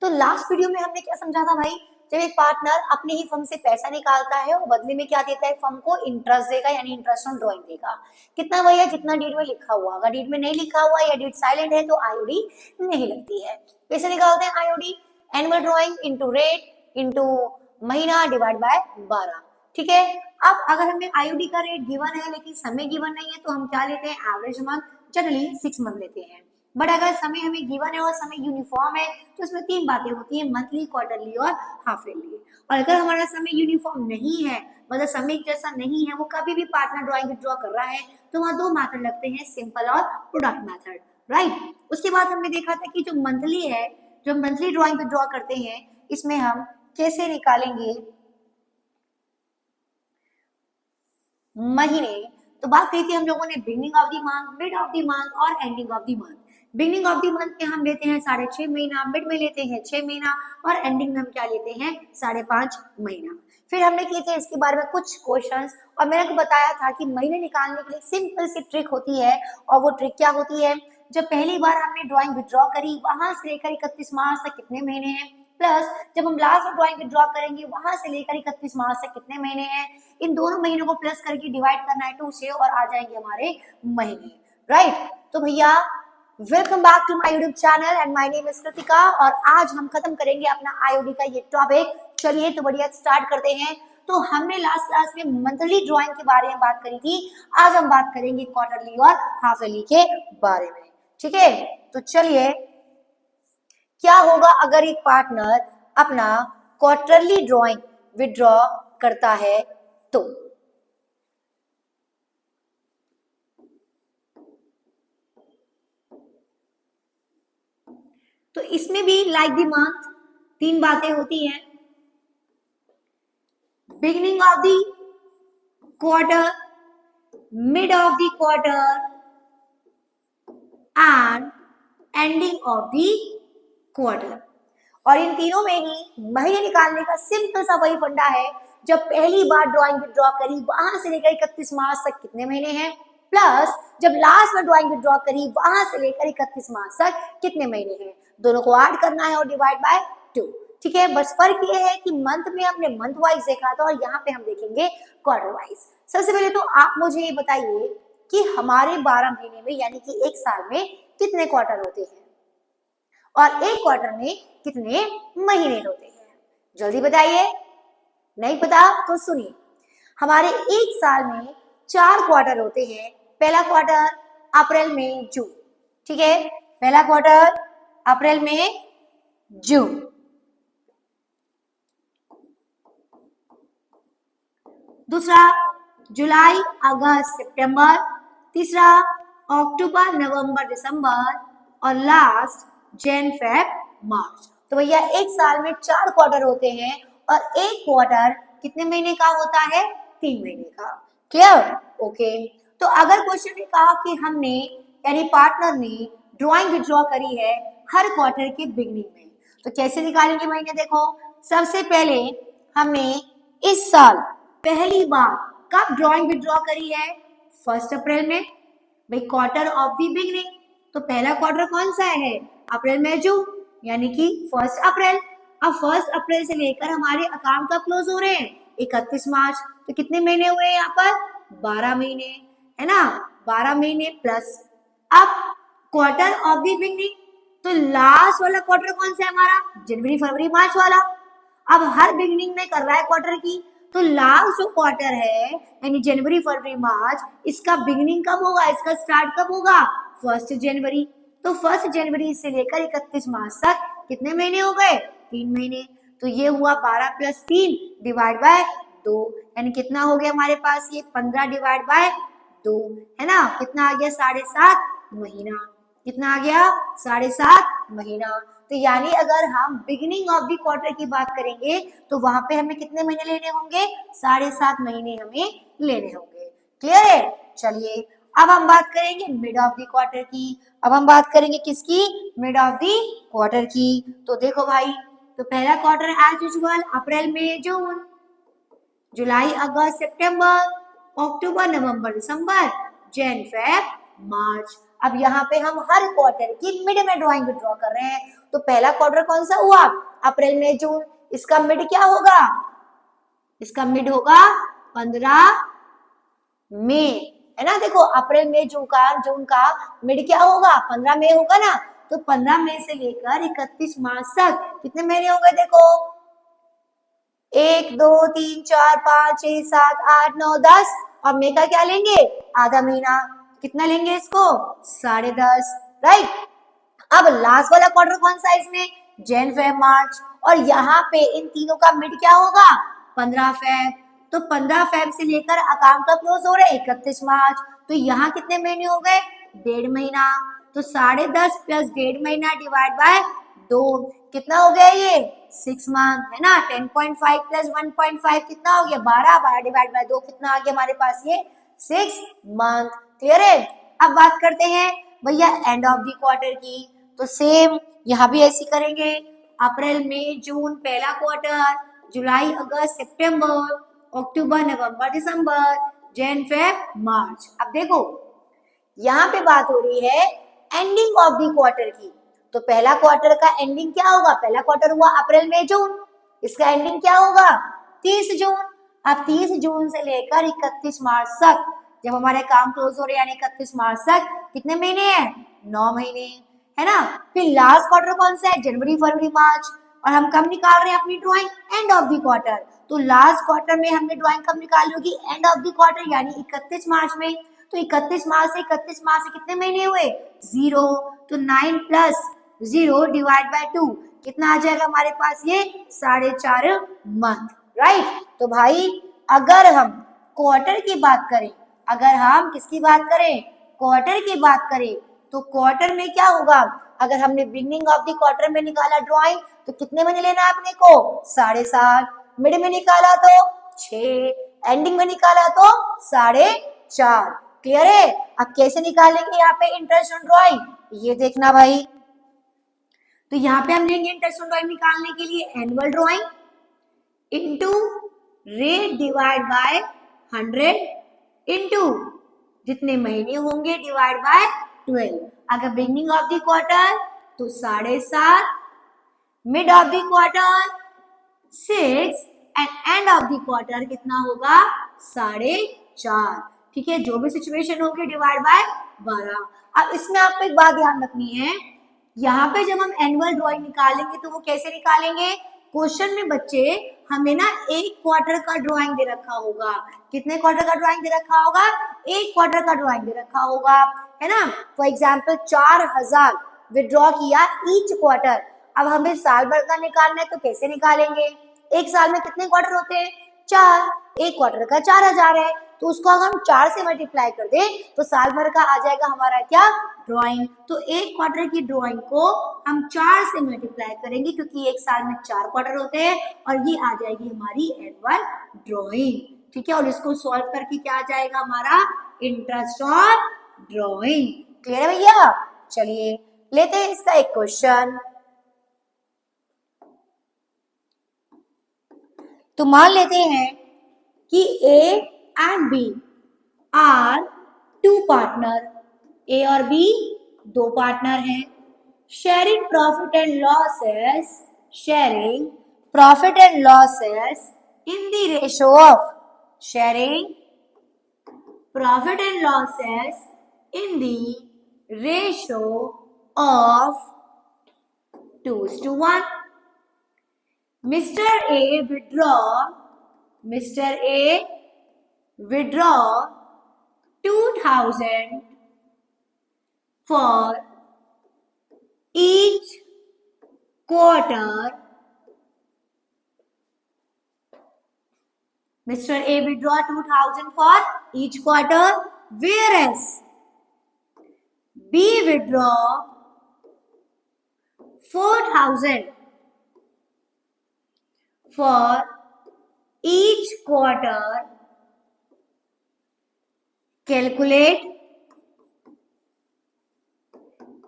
तो last video में हमने क्या समझा था भाई, जब एक पार्टनर अपने ही फर्म से पैसा निकालता है और बदले में क्या देता है, फर्म को इंटरेस्ट देगा, यानी इंटरेस्ट ऑन ड्रॉइंग देगा। कितना भैया, जितना डीड में लिखा हुआ। अगर डीड में नहीं लिखा हुआ या डीड साइलेंट है तो आईओडी नहीं लगती है। कैसे निकालते हैं IOD? Annual drawing into rate into महीना डिवाइड बाय 12। ठीक है। अब अगर हमें आईओडी का रेट गिवन है लेकिन समय गिवन नहीं है तो हम क्या लेते हैं, एवरेज मंथ, जनरली 6 मंथ लेते हैं। बट अगर समय हमें गिवन है और समय यूनिफॉर्म है तो इसमें 3 बातें होती है, मंथली, क्वार्टरली और हाफ ईयरली। और अगर हमारा समय यूनिफॉर्म नहीं है, मतलब समय जैसा नहीं है, वो कभी भी पार्टनर ड्रॉइंग विथड्रॉ कर रहा है, तो वहाँ 2 मेथड लगते हैं, सिंपल और प्रोडक्ट मेथड, राइट। उसके बाद हमने देखा था कि जो मंथली है, जो मंथली ड्रॉइंग विथड्रॉ करते हैं, इसमें हम कैसे निकालेंगे महीने। तो बात कही थी हम लोगों ने beginning of the month, mid of the month और ending of the month. Beginning of the month में हम लेते हैं 6.5 महीना, मिड में लेते हैं 6 महीना और एंडिंग में हम क्या लेते हैं, 5.5 महीना। फिर हमने किए थे इसके बारे में कुछ क्वेश्चंस और मैंने बताया था कि महीने निकालने के लिए सिंपल सी ट्रिक होती है। और वो ट्रिक क्या होती है, जब पहली बार हमने ड्रॉइंग विथड्रॉ करी वहां से लेकर 31 मार्च तक कितने महीने हैं, प्लस जब हम लास्ट ड्रॉइंग विथड्रॉ करेंगे वहां से लेकर 31 मार्च तक कितने महीने हैं, इन दोनों महीनों को प्लस करके डिवाइड करना है 2 से और आ जाएंगे हमारे महीने, राइट। तो भैया welcome back to my YouTube channel and my name is Kritika और आज हम खत्म करेंगे अपना आईओडी का ये टॉपिक। चलिए तो बढ़िया स्टार्ट करते हैं। तो हमने लास्ट क्लास में मंथली ड्राइंग के बारे में बात करी थी, आज हम बात करेंगे क्वार्टरली और हाफ ईयरली के बारे में। ठीक है, तो चलिए क्या होगा अगर एक पार्टनर अपना क्वार्टरली ड्राइंग विथड्रॉ करता है तो इसमें भी लाइक द मंथ 3 बातें होती हैं, beginning of the quarter, mid of the quarter and ending of the quarter. और इन तीनों में ही महीने निकालने का सिंपल सा वही फंडा है, जब पहली बार ड्राइंग विथड्रॉ करी वहां से लेकर 31 मार्च तक कितने महीने हैं, प्लस जब लास्ट में ड्राइंग विथड्रॉ करी वहां से लेकर 31 मार्च तक कितने महीने हैं, दोनों को ऐड करना है और डिवाइड बाय 2। ठीक है, बस फर्क ये है कि मंथ में हमने मंथ वाइज देखा था और यहाँ पे हम देखेंगे क्वार्टर वाइज। सबसे पहले तो आप मुझे ये बताइए कि हमारे 12 महीने में यानी कि एक साल में कितने क्वार्टर होते हैं और एक क्वार्टर में कितने महीने होते हैं, जल्दी बताइए। नहीं पता तो सुनिए, हमारे एक साल में 4 क्वार्टर होते हैं। पहला क्वार्टर अप्रैल में जून, ठीक है, पहला क्वार्टर अप्रैल में जून, दूसरा जुलाई अगस्त सितंबर, तीसरा अक्टूबर नवंबर दिसंबर और लास्ट जैन फेब मार्च। तो भैया एक साल में 4 क्वार्टर होते हैं और एक क्वार्टर कितने महीने का होता है, 3 महीने का। क्लियर? ओके। तो अगर क्वेश्चन ने कहा कि हमने यानी पार्टनर ने ड्राइंग विथड्रॉ करी है हर क्वार्टर के बिगनिंग में, तो कैसे निकालेंगे महीने, देखो सबसे पहले हमने इस साल पहली बार कब ड्राइंग विथड्रॉ करी है, 1 अप्रैल में, भाई क्वार्टर ऑफ द बिगनिंग। तो पहला क्वार्टर कौन सा है, अप्रैल में जून, यानी कि 1 अप्रैल। अब 1 अप्रैल से लेकर हमारे अकाउंट कब क्लोज हो रहे हैं, 31 मार्च। तो कितने महीने हुए यहाँ पर, 12 महीने, है ना, 12 महीने प्लस अब क्वार्टर ऑफ द बिगनिंग। तो लास्ट वाला क्वार्टर कौन सा है हमारा, जनवरी फरवरी मार्च वाला। अब हर बिगनिंग में कर रहा है क्वार्टर की, तो लास्ट जो क्वार्टर है यानी जनवरी फरवरी मार्च, इसका बिगनिंग कब होगा, इसका स्टार्ट कब होगा, 1 जनवरी। तो 1 जनवरी से लेकर 31 मार्च तक कितने महीने हो गए, 3 महीने। तो ये हुआ 12 + 3 डिवाइड बाय 2, यानी कितना हो गया हमारे पास, ये 15 डिवाइड बाय 2, है ना, कितना आ गया, 7.5 महीना। कितना आ गया, 7.5 महीना। तो यानी अगर हम बिगिनिंग ऑफ द क्वार्टर की बात करेंगे तो वहां पे हमें कितने महीने लेने होंगे, 7.5 महीने हमें लेने होंगे। क्लियर है? चलिए अब हम बात करेंगे मिड ऑफ द क्वार्टर की। अब हम बात करेंगे किसकी, मिड ऑफ द क्वार्टर की। तो देखो भाई, तो पहला क्वार्टर एज यूजुअल अप्रैल मई जून, जुलाई अगस्त सितंबर, अक्टूबर नवंबर दिसंबर, जैन फेब मार्च। अब यहाँ पे हम हर क्वार्टर की मिड में ड्राइंग विथड्रॉ कर रहे हैं, तो पहला क्वार्टर कौन सा हुआ? अप्रैल मई जून। इसका मिड क्या होगा? इसका मिड होगा 15 मई, है ना। देखो अप्रैल मई जून का मिड क्या होगा? 15 मई होगा ना। तो 15 मई से लेकर 31 मार्च तक कितने महीने हो गए? देखो 1 2 3 4 5 6 7 8 9 10, और मई का क्या लेंगे? आधा महीना। कितना लेंगे इसको? 10.5, राइट। अब लास्ट वाला क्वार्टर कौन सा है इसमें? Jan Feb March. और यहाँ पे इन तीनों का मिड क्या होगा? 15 फेब। तो 15 फेब से लेकर अकाउंट का क्लोज हो रहा है 31 मार्च। तो यहाँ कितने महीने हो गए? 1.5 महीना। तो 10.5 प्लस 1.5 महीना डिवाइड बाय 2, कितना हो गया ये? 6 मंथ, है ना। 10.5 प्लस 1.5 कितना हो गया? 12, 12 डिवाइड बाय 2 कितना आ गया हमारे पास? ये 6 मंथ। क्लियर है। अब बात करते हैं भैया एंड ऑफ द क्वार्टर की। तो सेम यहाँ भी ऐसी करेंगे। अप्रैल मई जून पहला क्वार्टर, जुलाई अगस्त सितंबर, अक्टूबर नवंबर दिसंबर, जैन फेब मार्च। अब देखो यहाँ पे बात हो रही है एंडिंग ऑफ द क्वार्टर की। तो पहला क्वार्टर का एंडिंग क्या होगा? पहला क्वार्टर हुआ अप्रैल मई जून, इसका एंडिंग क्या होगा? 30 जून। अब 30 जून से लेकर 31 मार्च तक जब हमारे काम क्लोज हो रहे यानी 31 मार्च तक कितने महीने हैं? 9 महीने, है ना। फिर लास्ट क्वार्टर कौन सा है? जनवरी फरवरी मार्च। और हम कब निकाल रहे हैं अपनी drawing? End of the quarter. तो लास्ट क्वार्टर में हमने ड्राइंग कब निकाली होगी? एंड ऑफ द क्वार्टर यानी 31 मार्च में। तो 31 मार्च से कितने महीने हुए? 0। तो 9 प्लस 0 डिवाइड बाय 2 कितना आ जाएगा हमारे पास? ये 4.5 मंथ, राइट। तो भाई अगर हम क्वार्टर की बात करें, अगर हम किसकी बात करें? क्वार्टर की बात करें, तो क्वार्टर में क्या होगा? अगर हमने बिगनिंग ऑफ द क्वार्टर में निकाला ड्राइंग तो कितने महीने लेना है अपने को? 7.5। मिड में निकाला तो 6, एंडिंग में निकाला तो 4.5। क्लियर है। अब कैसे निकालेंगे यहाँ पे इंटरेस्ट ऑन ड्राइंग? ये देखना भाई। तो यहाँ पे हम लेंगे इंटरेस्ट ऑन ड्राइंग निकालने के लिए annual drawing into rate divide by 100 into जितने महीने होंगे डिवाइड बाय 12। अगर बिगनिंग ऑफ द क्वार्टर तो 7.5, mid of the quarter 6 and end of the quarter कितना होगा? 4.5। ठीक है, जो भी सिचुएशन होगी डिवाइड बाय 12। अब इसमें आपको एक बात ध्यान रखनी है, यहाँ पे जब हम एनुअल ड्राइंग निकालेंगे तो वो कैसे निकालेंगे? क्वेश्चन में बच्चे हमें ना एक क्वार्टर का ड्राइंग दे रखा होगा। कितने क्वार्टर का ड्राइंग दे रखा होगा? एक क्वार्टर का ड्राइंग दे रखा होगा, है ना। फॉर एग्जाम्पल 4000 विड्रॉ किया ईच क्वार्टर। अब हमें साल भर का निकालना है तो कैसे निकालेंगे? एक साल में कितने क्वार्टर होते हैं? 4। एक क्वार्टर का 4000 है, तो उसको अगर हम 4 से मल्टीप्लाई कर दें तो साल भर का आ जाएगा हमारा क्या? ड्राइंग। तो एक क्वार्टर की ड्राइंग को हम 4 से मल्टीप्लाई करेंगे क्योंकि एक साल में 4 क्वार्टर होते हैं, और ये आ जाएगी हमारी एनुअल ड्राइंग। ठीक है, और इसको सॉल्व करके क्या आ जाएगा हमारा? Interest on drawing. क्लियर है भैया? चलिए लेते हैं इसका एक क्वेश्चन। तो मान लेते हैं कि A and B are 2 partner, A और B 2 पार्टनर हैं, sharing profit and losses in the ratio of sharing profit and losses in the ratio of 2:1. Mr. A withdraw 2000 for each quarter. Mr. A withdraw 2000 for each quarter, whereas B withdraw 4000 for each quarter. Calculate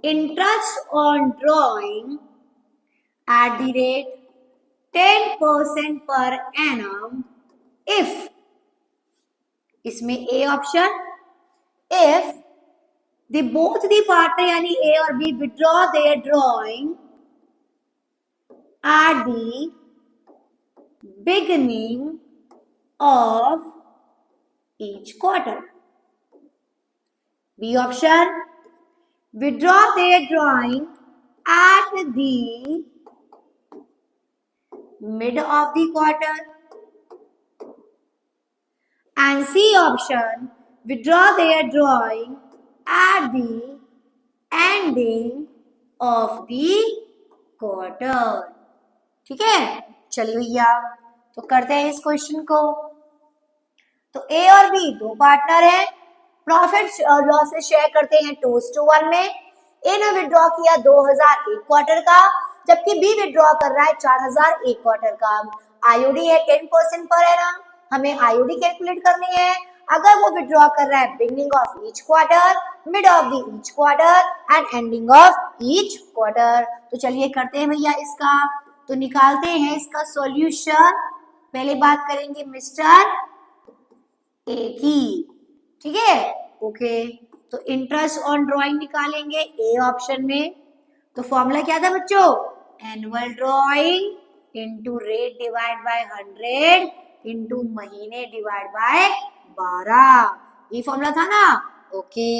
interest on drawing at the rate 10% per annum if, इसमें A option, if both the partner यानी A और B withdraw their drawing at the beginning of each quarter. B option, withdraw their drawing at the mid of the quarter. And C option, withdraw their drawing at the ending of the quarter. ठीक है, चलिए भैया तो करते हैं इस question को। तो ए और बी दो पार्टनर हैं, प्रॉफिट और लॉसेस शेयर करते हैं 2:1 में। ए ने विड्रॉ किया 2000 एक क्वार्टर का, जबकि बी विड्रॉ कर रहा है 4000 एक क्वार्टर का। आईओडी है 10% पर एनम, हमें आईओडी कैलकुलेट करनी है। अगर वो विड्रॉ कर रहा है beginning of each quarter, mid of the each quarter and ending of each quarter, तो चलिए करते हैं भैया इसका। तो निकालते हैं इसका सॉल्यूशन। पहले बात करेंगे मिस्टर ए की, ठीक है, ओके। तो इंटरेस्ट ऑन ड्राइंग निकालेंगे ए ऑप्शन में। तो फॉर्मूला क्या था बच्चों, annual drawing into rate divide by 100 into महीने डिवाइड बाय 12, ये फॉर्मूला था ना, ओके।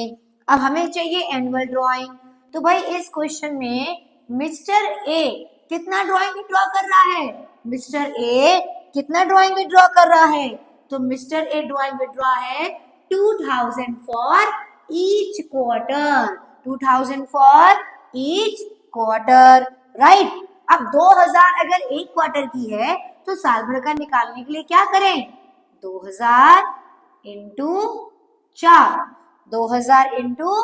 अब हमें चाहिए एनुअल ड्राइंग। तो भाई इस क्वेश्चन में मिस्टर ए कितना ड्राइंग विड्रॉ कर रहा है, मिस्टर ए कितना ड्राइंग विड्रॉ कर रहा है, तो मिस्टर ए ड्राइंग विड्रॉ है 2000 for each quarter, 2000 for each quarter, right. अब 2000 अगर एक क्वार्टर की है तो साल भर का निकालने के लिए क्या करें, 2000 इंटू 4, 2000 इंटू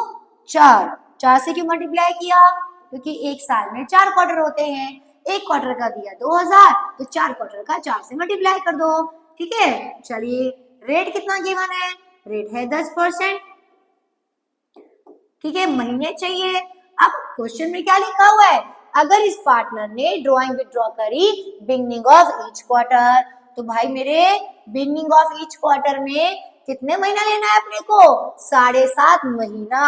4 से क्यों मल्टीप्लाई किया, क्योंकि एक साल में 4 क्वार्टर होते हैं, एक क्वार्टर का दिया 2000 तो 4 क्वार्टर का 4 से मल्टीप्लाई कर दो, ठीक है। चलिए रेट कितना गिवन है, रेट है 10%, ठीक है, महीने चाहिए। अब क्वेश्चन में क्या लिखा हुआ है, अगर इस पार्टनर ने ड्राइंग विड्रॉ करी बिगनिंग ऑफ ईच क्वार्टर, तो भाई मेरे बिगनिंग ऑफ ईच क्वार्टर में कितने महीना लेना है अपने को, 7.5 महीना।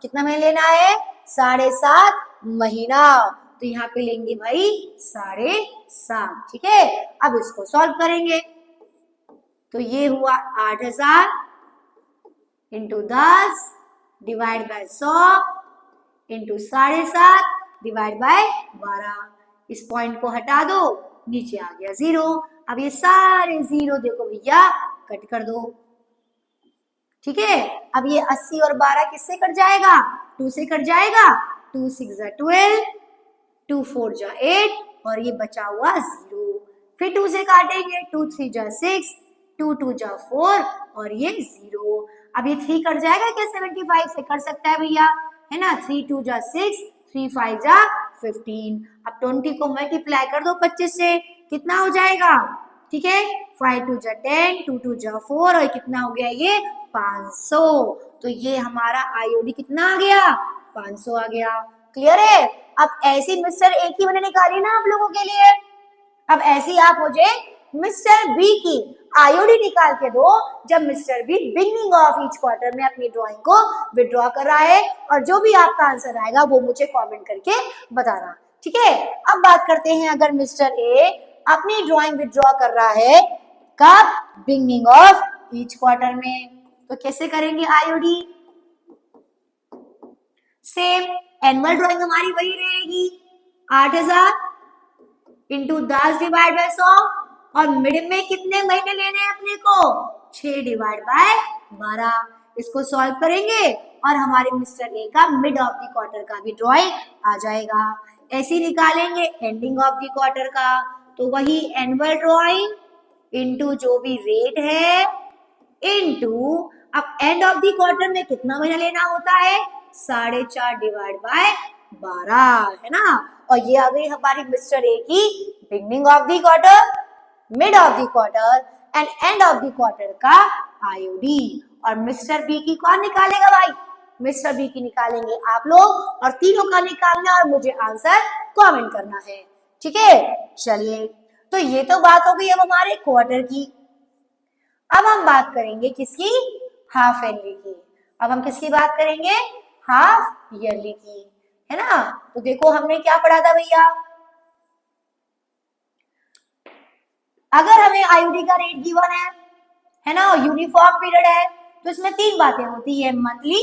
कितना महीना लेना है, 7.5 महीना। तो यहाँ पे लेंगे भाई 7.5, ठीक है। अब इसको सॉल्व करेंगे। तो ये हुआ 8000 into 10 divide by 100 into 7.5 divide by 12। इस पॉइंट को हटा दो, नीचे आ गया 0। अब ये सारे 0 देखो भैया कट कर दो, ठीक है। अब ये 80 और 12 किससे कट जाएगा, 2 से कट जाएगा, 2 6 जा 12, 2 4 जा 8 और ये बचा हुआ 0। फिर 2 से काटेंगे, 2 3 जा 6, 2 2 जा 4 और ये 0। अब ये 3 कट जाएगा क्या, 75 से कट सकता है भैया, है ना। 3 2 जा 6, 3 5 जा 15। अब 20 को मल्टीप्लाई कर दो 25 से, कितना हो जाएगा, ठीक है। 5 2 जा 10, 2 2 जा 4 और कितना हो गया ये 500। तो ये हमारा आईओडी कितना आ गया, 500 आ गया। क्लियर है। अब ऐसी मिस्टर ए की मैंने निकाली ना आप लोगों के लिए, अब ऐसी आप मुझे मिस्टर बी की आईओडी निकाल के दो, जब mister B beginning of each quarter में अपनी ड्राइंग को विड्रॉ कर रहा है, और जो भी आपका आंसर आएगा वो मुझे कमेंट करके बताना, ठीक है। अब बात करते हैं, अगर मिस्टर ए अपनी ड्राइंग विड्रॉ कर रहा है कब, बिगनिंग ऑफ ईच क्वार्टर में, तो कैसे करेंगे आईओडी, सेम एनुअल ड्राइंग हमारी वही रहेगी 8000 इंटू 10 डिवाइड बाय 100, और मिड में कितने महीने लेने हैं अपने को, 6 डिवाइड बाय 12। इसको सॉल्व करेंगे और हमारे मिस्टर ए का मिड ऑफ द क्वार्टर का भी ड्राइंग आ जाएगा। ऐसे निकालेंगे एंडिंग ऑफ द क्वार्टर का, तो वही एनुअल ड्राइंग इनटू जो भी रेट है इनटू, अब एंड ऑफ द क्वार्टर में कितना महीना लेना होता है, 4.5 डिवाइड बाय 12, है ना। और ये आ गई हमारी मिस्टर ए की beginning of the quarter, mid of the quarter and end of the quarter का आईओडी। और मिस्टर बी की कौन निकालेगा भाई, मिस्टर बी की निकालेंगे आप लोग, और तीनों का निकालना और मुझे आंसर कमेंट करना है, ठीक है। चलिए तो ये तो बात हो गई अब हमारे क्वार्टर की। अब हम बात करेंगे किसकी, हाफ ईयरली की। अब हम किसकी बात करेंगे, हाफ ईयरली की, है ना। तो देखो हमने क्या पढ़ा था भैया, अगर हमें आईयूडी का रेट गिवन है ना, यूनिफॉर्म पीरियड है, तो इसमें 3 बातें होती है, मंथली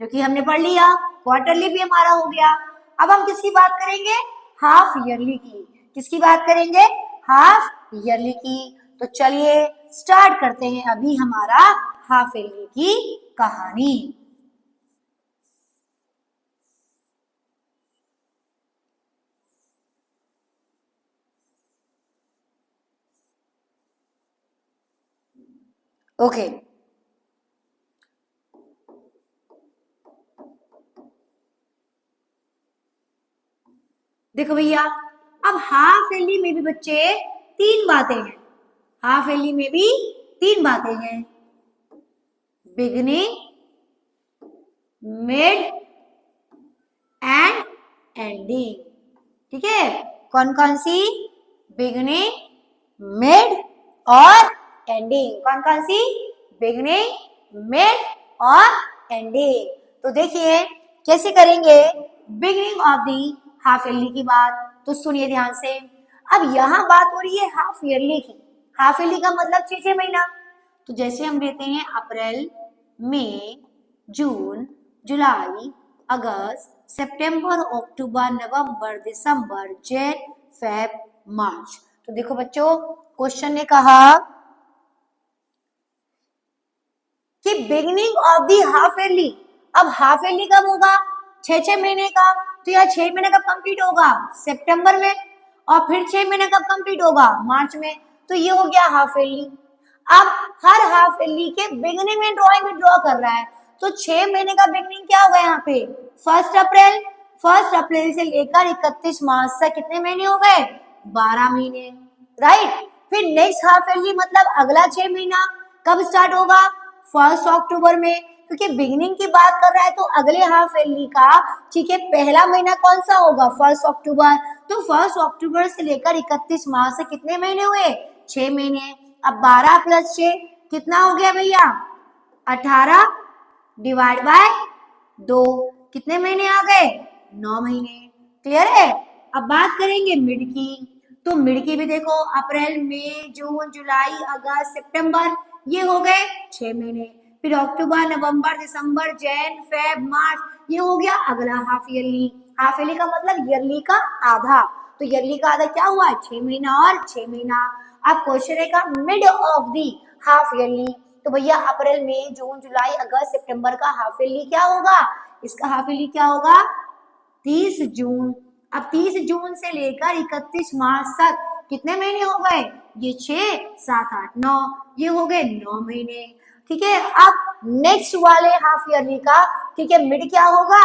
जो कि हमने पढ़ लिया, क्वार्टरली भी हमारा हो गया। अब हम किसकी बात करेंगे, हाफ ईयरली की। किसकी बात करेंगे, हाफ ईयरली की। तो चलिए स्टार्ट करते हैं अभी हमारा हाफ ईयरली की कहानी। ओके देखो भैया, अब हाफ ईयरली में भी बच्चे 3 बातें हैं। हाफ ईयरली में भी 3 बातें हैं, बिगनिंग, मिड एंड एंडिंग। ठीक है, कौन कौन सी, बिगनिंग, मिड और एंडिंग। कौन कौन सी, बिगनिंग, मिड और एंडिंग। तो देखिए कैसे करेंगे beginning of the half yearly की बात, तो सुनिए ध्यान से। अब यहाँ बात हो रही है हाफ ईयरली की। हाफ ईयरली का मतलब 6 महीना। तो जैसे हम लेते हैं अप्रैल, मई, जून, जुलाई, अगस्त, सितंबर, अक्टूबर, नवंबर, दिसंबर, जनवरी, फेब, मार्च। तो देखो बच्चों, क्वेश्चन ने कहा कि beginning of the half yearly. अब हाफ ईयरली कब होगा, 6 महीने का। तो यह 6 महीने कब कंप्लीट होगा, सितंबर में। और फिर 6 महीने कब कंप्लीट होगा, मार्च में। तो ये हो गया हाफ ईयरली। अब हर हाफ ईयरली के बिगिनिंग में ड्राइंग में ड्रॉ कर रहा है। तो 6 महीने का बिगिनिंग क्या होगा यहाँ पे, 1 अप्रैल। 1 अप्रैल से लेकर 31 मार्च तक कितने महीने हो गए, 12 महीने, राइट। फिर नेक्स्ट हाफ ईयरली मतलब अगला 6 महीना कब स्टार्ट होगा, 1 अक्टूबर में। क्योंकि बिगिनिंग की बात कर रहा है तो अगले हाफ ईयरली का, ठीक है, पहला महीना कौन सा होगा, 1 अक्टूबर। तो 1 अक्टूबर से लेकर 31 मार्च से कितने महीने हुए, 6 महीने। अब 12 + 6 कितना हो गया भैया, 18 डिवाइड बाय 2 कितने महीने आ गए, 9 महीने। क्लियर है। अब बात करेंगे मिड की। तो मिड की भी देखो, अप्रैल, मई, जून, जुलाई, अगस्त, सितंबर, ये हो गए 6 महीने। फिर अक्टूबर, नवंबर, दिसंबर, जनवरी, फेब, मार्च, ये हो गया अगला हाफ ईयरली। हाफ ईयरली का मतलब ईयरली का आधा। तो ईयरली का आधा क्या हुआ, 6 महीना और 6 महीना। अब क्वेश्चन है mid of the half yearly. तो भैया अप्रैल, मई, जून, जुलाई, अगस्त, सितंबर का हाफ ईयरली क्या होगा, इसका हाफ ईयरली क्या होगा, 30 जून। अब 30 जून से लेकर 31 मार्च तक कितने महीने हो गए, ये 6, 7, 8, 9, ये हो गए 9 महीने। ठीक है। अब नेक्स्ट वाले हाफ ईयरली का, ठीक है, मिड क्या होगा,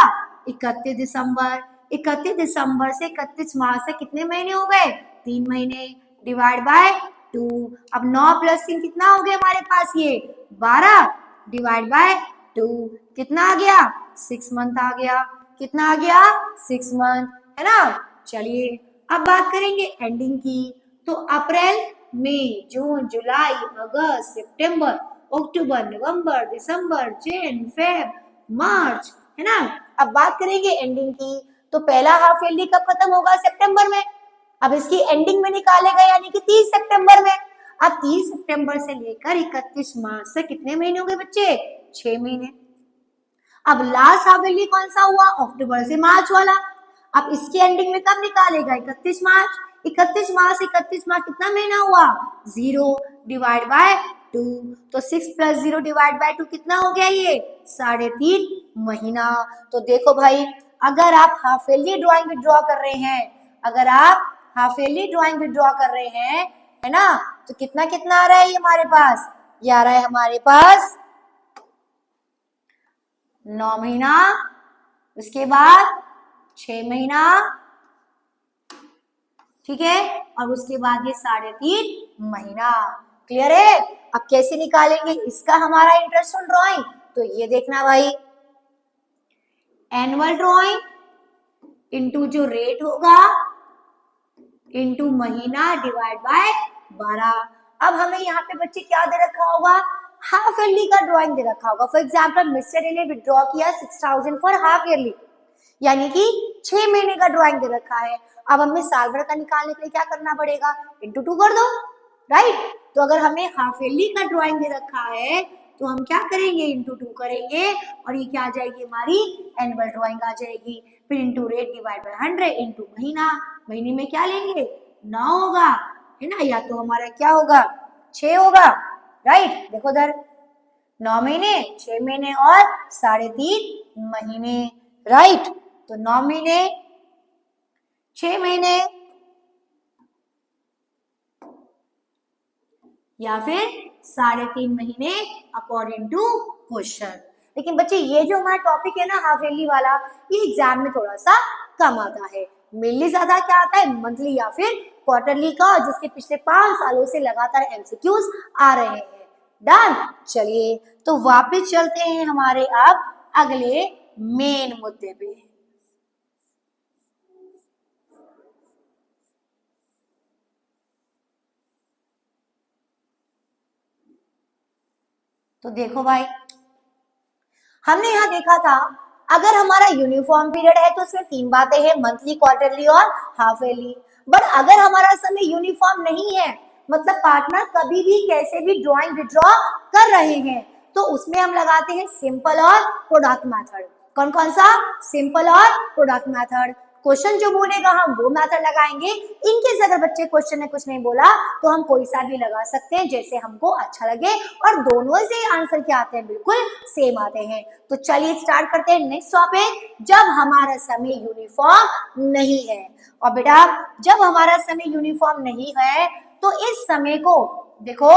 31 दिसंबर। 31 दिसंबर से 31 मार्च से कितने महीने हो गए, 3 महीने, डिवाइड बाय 2। अब 9 + 3 कितना हो गया हमारे पास, ये 12 डिवाइड बाय 2 कितना आ गया, 6 मंथ आ गया। कितना आ गया, 6 मंथ, है ना। चलिए अब बात करेंगे एंडिंग की। तो अप्रैल, मई, जून, जुलाई, अगस्त, सितंबर, अक्टूबर, नवंबर, दिसंबर, जनवरी, फेब, मार्च, है ना। अब बात करेंगे एंडिंग की। तो पहला हाफ ईयरली कब खत्म होगा, सितंबर में। अब इसकी एंडिंग में निकालेगा यानी कि 30 सितंबर में। अब 30 सितंबर से लेकर 31 मार्च से कितने महीने हो गए बच्चे, 6 महीने। अब लास्ट हाफ ईयरली कौन सा हुआ, अक्टूबर से मार्च वाला। अब इसकी एंडिंग में कब निकालेगा, 31 मार्च। 31 मार्च से 31 मार्च कितना महीना हुआ, 0 डिवाइड बाय 2। तो 6 + 0 डिवाइड बाय 2 कितना हो गया, ये 3.5 महीना। तो देखो भाई, अगर आप हाफ ईयरली ड्राइंग भी ड्रॉ कर रहे हैं, अगर आप हाफ ईयरली ड्राइंग भी ड्रॉ कर रहे हैं, है ना, तो कितना कितना आ रहा है ये हमारे पास, ये आ रहा है हमारे पास 9 महीना, उसके बाद 6 महीना, ठीक है, और उसके बाद ये 3.5 महीना। क्लियर है। अब कैसे निकालेंगे इसका हमारा इंटरेस्ट ऑन ड्राइंग, तो ये देखना भाई, एनुअल ड्राइंग इनटू जो रेट होगा इनटू महीना डिवाइड बाय 12। अब हमें यहाँ पे बच्चे क्या दे रखा होगा, हाफ ईयरली का ड्राइंग दे रखा होगा। फॉर एग्जाम्पल मिस्टर ए ने विड्रॉ किया 6000 फॉर हाफ ईयरली, यानी कि 6 महीने का ड्राइंग दे रखा है। अब हमें साल भर का निकालने के लिए क्या करना पड़ेगा, इंटू 2 कर दो। राइट। तो अगर हमें हाफ ईयरली का ड्राइंग दे रखा है तो हम क्या करेंगे, इंटू 2 करेंगे और ये क्या आ जाएगी हमारी एनुअल ड्राइंग आ जाएगी। फिर into rate divide by 100 into महीना, महीने में क्या लेंगे 9 होगा, है ना, या तो हमारा क्या होगा 6 होगा, राइट। देखो इधर 9 महीने, 6 महीने और 3.5 महीने, राइट। तो 9 महीने, 6 महीने या फिर 3.5 महीने अकॉर्डिंग टू क्वेश्चन। लेकिन बच्चे ये जो हमारा टॉपिक है ना हाफ ईयरली वाला, ये एग्जाम में थोड़ा सा कम आता है। मेनली ज्यादा क्या आता है मंथली या फिर क्वार्टरली का, जिसके पिछले 5 सालों से लगातार एमसीक्यूज आ रहे हैं। डन। चलिए तो वापस चलते हैं हमारे अब अगले मेन मुद्दे पे। तो देखो भाई, हमने यहाँ देखा था अगर हमारा यूनिफॉर्म पीरियड है तो उसमें 3 बातें हैं, मंथली, क्वार्टरली और हाफ ईयरली। बट अगर हमारा समय यूनिफॉर्म नहीं है, मतलब पार्टनर कभी भी कैसे भी ड्राइंग विड्रॉ कर रहे हैं, तो उसमें हम लगाते हैं सिंपल और प्रोडक्ट मेथड। कौन कौन सा, सिंपल और प्रोडक्ट मेथड। क्वेश्चन जो बोलेगा हम वो मेथड लगाएंगे। इनकेस अगर बच्चे क्वेश्चन ने कुछ नहीं बोला तो हम कोई सा भी लगा सकते हैं जैसे हमको अच्छा लगे, और दोनों से आंसर क्या आते हैं, बिल्कुल सेम आते हैं। तो चलिए स्टार्ट करते हैं नेक्स्ट टॉपिक, जब हमारा समय यूनिफॉर्म नहीं है। और बेटा जब हमारा समय यूनिफॉर्म नहीं है तो इस समय को देखो,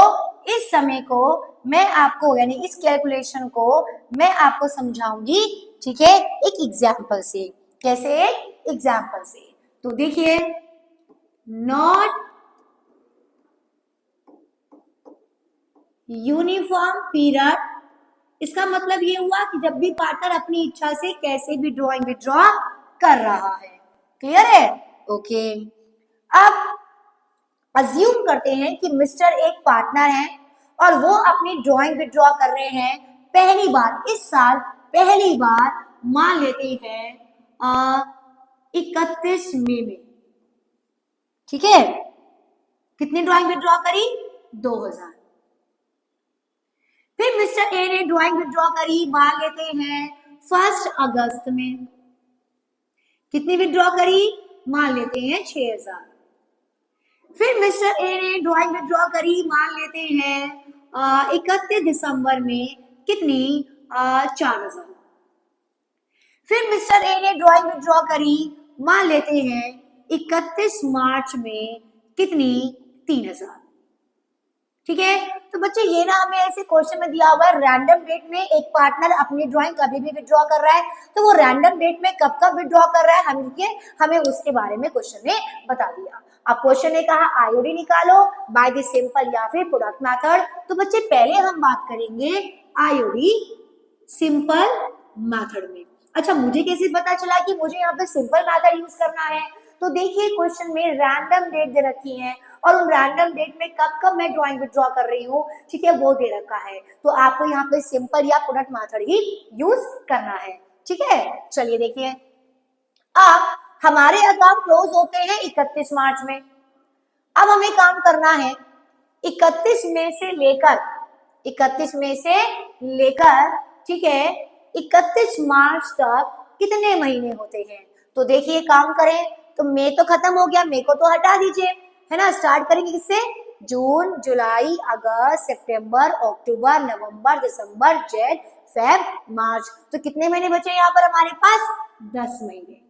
इस समय को मैं आपको यानी इस कैलकुलेशन को मैं आपको समझाऊंगी, ठीक है, एक एग्जाम्पल से। कैसे, एग्जाम्पल से। तो देखिए, नॉट यूनिफॉर्म पीरियड, इसका मतलब ये हुआ कि जब भी पार्टनर अपनी इच्छा से कैसे भी ड्राइंग विड्रॉ कर रहा है। क्लियर है, ओके। अब अज्यूम करते हैं कि मिस्टर एक पार्टनर है और वो अपनी ड्राइंग विड्रॉ कर रहे हैं पहली बार इस साल, पहली बार मान लेते हैं 31 मई में, ठीक है। कितनी ड्राइंग विड्रॉ करी, 2000। फिर मिस्टर ए ने ड्राइंग विड्रॉ करी मान लेते हैं 1 अगस्त में। कितनी विड्रॉ करी, मान लेते हैं 6000। फिर मिस्टर ए ने ड्राइंग विड्रॉ करी मान लेते हैं 31 दिसंबर में, कितनी 4000। फिर मिस्टर ए ने ड्राइंग विड्रॉ करी मान लेते हैं 31 मार्च में, कितनी 3000। ठीक है। तो बच्चे ये ना हमें ऐसे क्वेश्चन में दिया हुआ है रैंडम डेट में एक पार्टनर अपनी ड्राइंग कभी भी विड्रॉ कर रहा है, तो वो रैंडम डेट में कब कब विड्रॉ कर रहा है हमें उसके बारे में क्वेश्चन ने बता दिया। अब क्वेश्चन ने कहा आईओडी निकालो बाय द सिंपल या फिर प्रोडक्ट मेथड। तो बच्चे पहले हम बात करेंगे आईओडी सिंपल मेथड में। अच्छा, मुझे कैसे पता चला कि मुझे यहाँ पे सिंपल मेथड यूज करना है? तो देखिए क्वेश्चन में रैंडम डेट दे रखी है और उन रैंडम डेट में कब कब मैं ड्राइंग विड्रॉ कर रही हूँ, ठीक है, वो दे रखा है। तो आपको यहाँ पे सिंपल या प्रोडक्ट मेथड ही यूज करना है, ठीक है। चलिए देखिए, अब हमारे अकाउंट क्लोज होते हैं 31 मार्च में। अब हमें काम करना है 31 मई से लेकर 31 मई से लेकर, ठीक है, 31 मार्च तक कितने महीने होते हैं? तो देखिए काम करें तो मई तो खत्म हो गया, मई को तो हटा दीजिए, है ना। स्टार्ट करेंगे किससे, जून, जुलाई, अगस्त, सितंबर, अक्टूबर, नवंबर, दिसंबर, जनवरी, फरवरी, मार्च। तो कितने महीने बचे यहाँ पर हमारे पास, 10 महीने।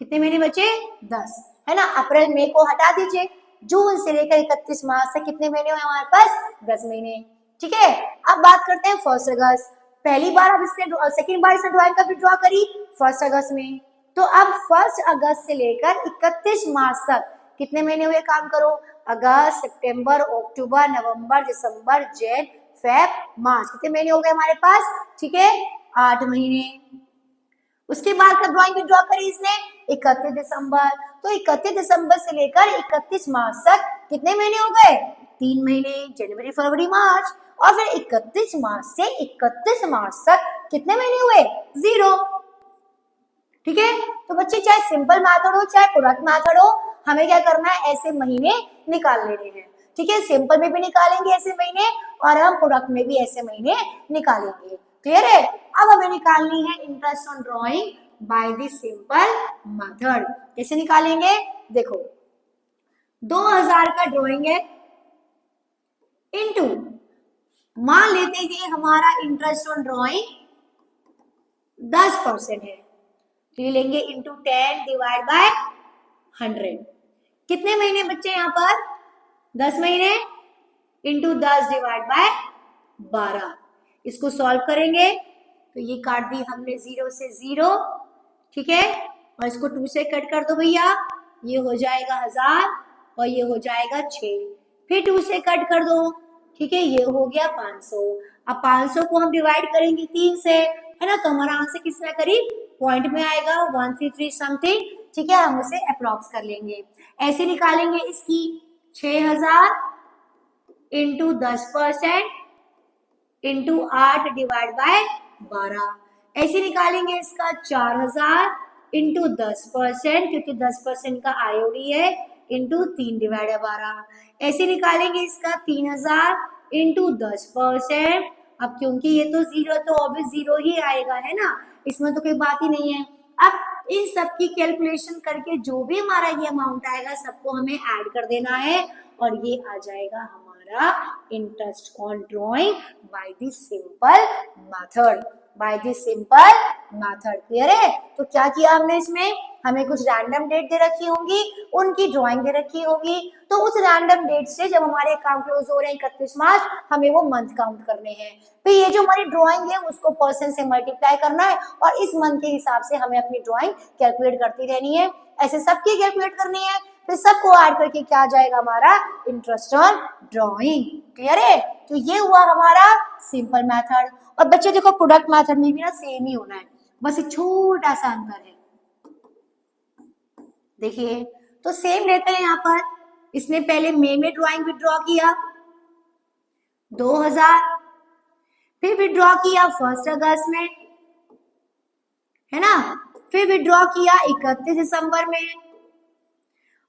कितने महीने बचे, 10, है ना। अप्रैल मई को हटा दीजिए, जून से लेकर 31 मार्च से कितने महीने हुए हमारे पास, 10 महीने, ठीक है। अब बात करते हैं 1 अगस्त। पहली बार अब इसने सेकेंड बार इसने ड्राइंग का विड्रॉ करी 1 अगस्त में। तो अब 1 अगस्त से लेकर 31 मार्च तक कितने महीने हुए, काम करो, अगस्त, सितंबर, अक्टूबर, नवंबर, दिसंबर, जनवरी, फरवरी, मार्च। कितने महीने हो गए हमारे पास, ठीक है, 8 महीने। उसके बाद का ड्राइंग विड्रॉ करी इसने 31 दिसंबर। तो 31 दिसंबर से लेकर 31 मार्च तक कितने महीने हो गए, 3 महीने, जनवरी, फरवरी, मार्च। और फिर 31 मार्च से 31 मार्च तक कितने महीने हुए, 0, ठीक है। तो बच्चे चाहे सिंपल मेथड हो चाहे प्रोडक्ट मेथड हो, हमें क्या करना है, ऐसे महीने निकाल लेने हैं, ठीक है, सिंपल में भी निकालेंगे ऐसे महीने और हम प्रोडक्ट में भी ऐसे महीने निकालेंगे। क्लियर है? अब हमें निकालनी है interest on drawing by the simple method. कैसे निकालेंगे? देखो 2000 का ड्रॉइंग है इनटू, मान लेते हैं कि हमारा इंटरेस्ट ऑन ड्रॉइंग 10% है, तो ये लेंगे इंटू 10 डिवाइड बाय 100। कितने महीने बच्चे यहाँ पर? 10 महीने इंटू 10 डिवाइड बाय 12। इसको सॉल्व करेंगे तो ये काट दी हमने 0 से 0, ठीक है, और इसको 2 से कट कर दो भैया, ये हो जाएगा 1000 और ये हो जाएगा 6, फिर 2 से कट कर दो, ठीक है, ये हो गया 500। अब 500 को हम डिवाइड करेंगे 3 से, है ना, तो हमारा आंसर कितना करीब पॉइंट में आएगा 133 समथिंग, ठीक है, हम उसे अप्रॉक्स कर लेंगे। ऐसे निकालेंगे इसकी 6000 इंटू 10% इंटू 8 डिवाइड बाय 12। ऐसे निकालेंगे इसका 4000 इंटू 10%, क्योंकि 10% का आईओडी है, इंटू 3 डिवाइड बाय 12। ऐसे निकालेंगे इसका 3000 इंटू 10%। अब क्योंकि ये तो 0 तो ऑब्वियस 0 ही आएगा, है ना, इसमें तो कोई बात ही नहीं है। अब इन सब की कैलकुलेशन करके जो भी हमारा ये अमाउंट आएगा सबको हमें ऐड कर देना है और ये आ जाएगा हमारा interest on drawing by the simple method, by the simple method. Clear है? तो क्या किया हमने इसमें, हमें कुछ रैंडम डेट दे रखी होंगी, उनकी ड्राइंग दे रखी होगी, तो उस रैंडम डेट से जब हमारे अकाउंट क्लोज हो रहे हैं 31 मार्च, हमें वो मंथ काउंट करने हैं। तो ये जो हमारी ड्राइंग है उसको परसेंट से मल्टीप्लाई करना है और इस मंथ के हिसाब से हमें अपनी ड्राइंग कैलकुलेट करती रहनी है। ऐसे सबकी कैलकुलेट करनी है, फिर सबको ऐड करके क्या आ जाएगा हमारा इंटरेस्ट ऑन ड्राइंग। क्लियर है? तो ये हुआ हमारा सिंपल मेथड। और बच्चे देखो प्रोडक्ट मेथड में भी ना सेम ही होना है, बस एक छोटा सा अंतर है। देखिए तो सेम रहते हैं यहाँ पर, इसने पहले मई में ड्राइंग विड्रॉ किया 2000, फिर विड्रॉ किया 1 अगस्त में, है ना, फिर विड्रॉ किया 31 दिसंबर में,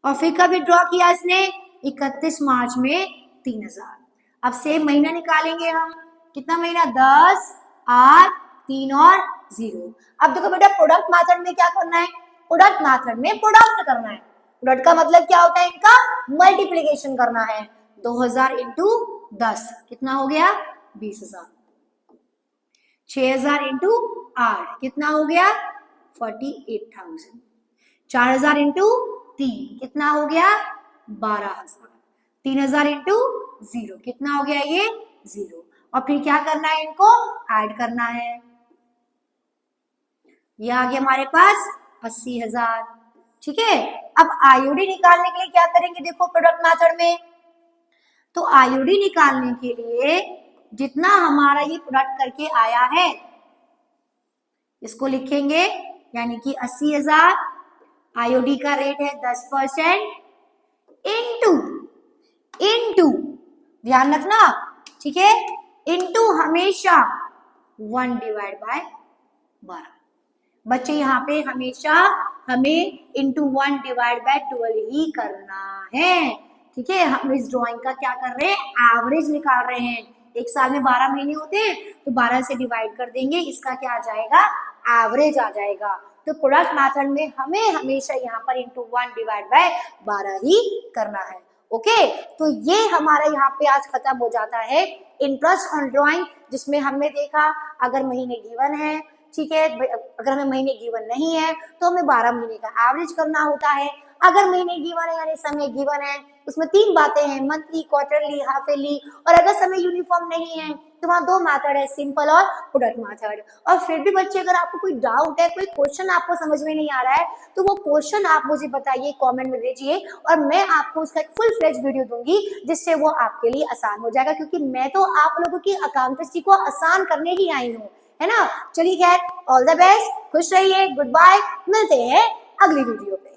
और फिर कब विड्रॉ किया इसने 31 मार्च में 3000। अब सेम महीना निकालेंगे हम, कितना महीना, 10, 8, 3 और 0। अब देखो बेटा प्रोडक्ट मेथड में क्या करना है, प्रोडक्ट मेथड में प्रोडक्ट करना है। प्रोडक्ट का मतलब क्या होता है, इनका मल्टीप्लिकेशन करना है। 2000 इंटू 10 कितना हो गया 20000, 6000 इंटू 8 कितना हो गया 48,000, 4000 इंटू 3 कितना हो गया 12,000, 3000 इंटू 0 कितना हो गया ये 0, और फिर क्या करना है, इनको ऐड करना है। ये आ गया हमारे पास 80,000, ठीक है। अब आईओडी निकालने के लिए क्या करेंगे, देखो प्रोडक्ट मेथड में, तो आईओडी निकालने के लिए जितना हमारा ये प्रोडक्ट करके आया है इसको लिखेंगे, यानी कि 80,000, आईओडी का रेट है 10%, इनटू ध्यान रखना, ठीक है, इनटू हमेशा 1 डिवाइड बाय 12। बच्चे यहाँ पे हमेशा हमें इनटू 1 डिवाइड बाय 12 ही करना है, ठीक है। हम इस ड्राइंग का क्या कर रहे हैं, एवरेज निकाल रहे हैं। एक साल में 12 महीने होते हैं, तो 12 से डिवाइड कर देंगे, इसका क्या आ जाएगा, एवरेज आ जाएगा। तो प्रोडक्ट मेथड में हमें हमेशा यहाँ पर इनटू 1 डिवाइड बाय 12 ही करना है। ओके, तो ये हमारा यहाँ पे आज खत्म हो जाता है इंटरेस्ट ऑन ड्राइंग, जिसमें हमने देखा अगर महीने गिवन है, ठीक है, अगर हमें महीने गिवन नहीं है तो हमें 12 महीने का एवरेज करना होता है। अगर महीने गिवन है यानी समय गिवन है, उसमें 3 बातें हैं, मंथली, क्वार्टरली, हाफ ईयरली, और अगर समय यूनिफॉर्म नहीं है तो वहाँ 2 मेथड है, सिंपल और प्रोडक्ट मेथड। और फिर भी बच्चे अगर आपको कोई डाउट है, कोई क्वेश्चन आपको समझ में नहीं आ रहा है, तो वो क्वेश्चन आप मुझे बताइए, कमेंट में भेजिए, और मैं आपको उसका एक फुल फ्लेज वीडियो दूंगी, जिससे वो आपके लिए आसान हो जाएगा, क्योंकि मैं तो आप लोगों की अकाउंटेंसी को आसान करने ही आई हूँ, है ना। चलिए खैर, ऑल द बेस्ट, खुश रहिए, गुड बाय, मिलते हैं अगली वीडियो पे।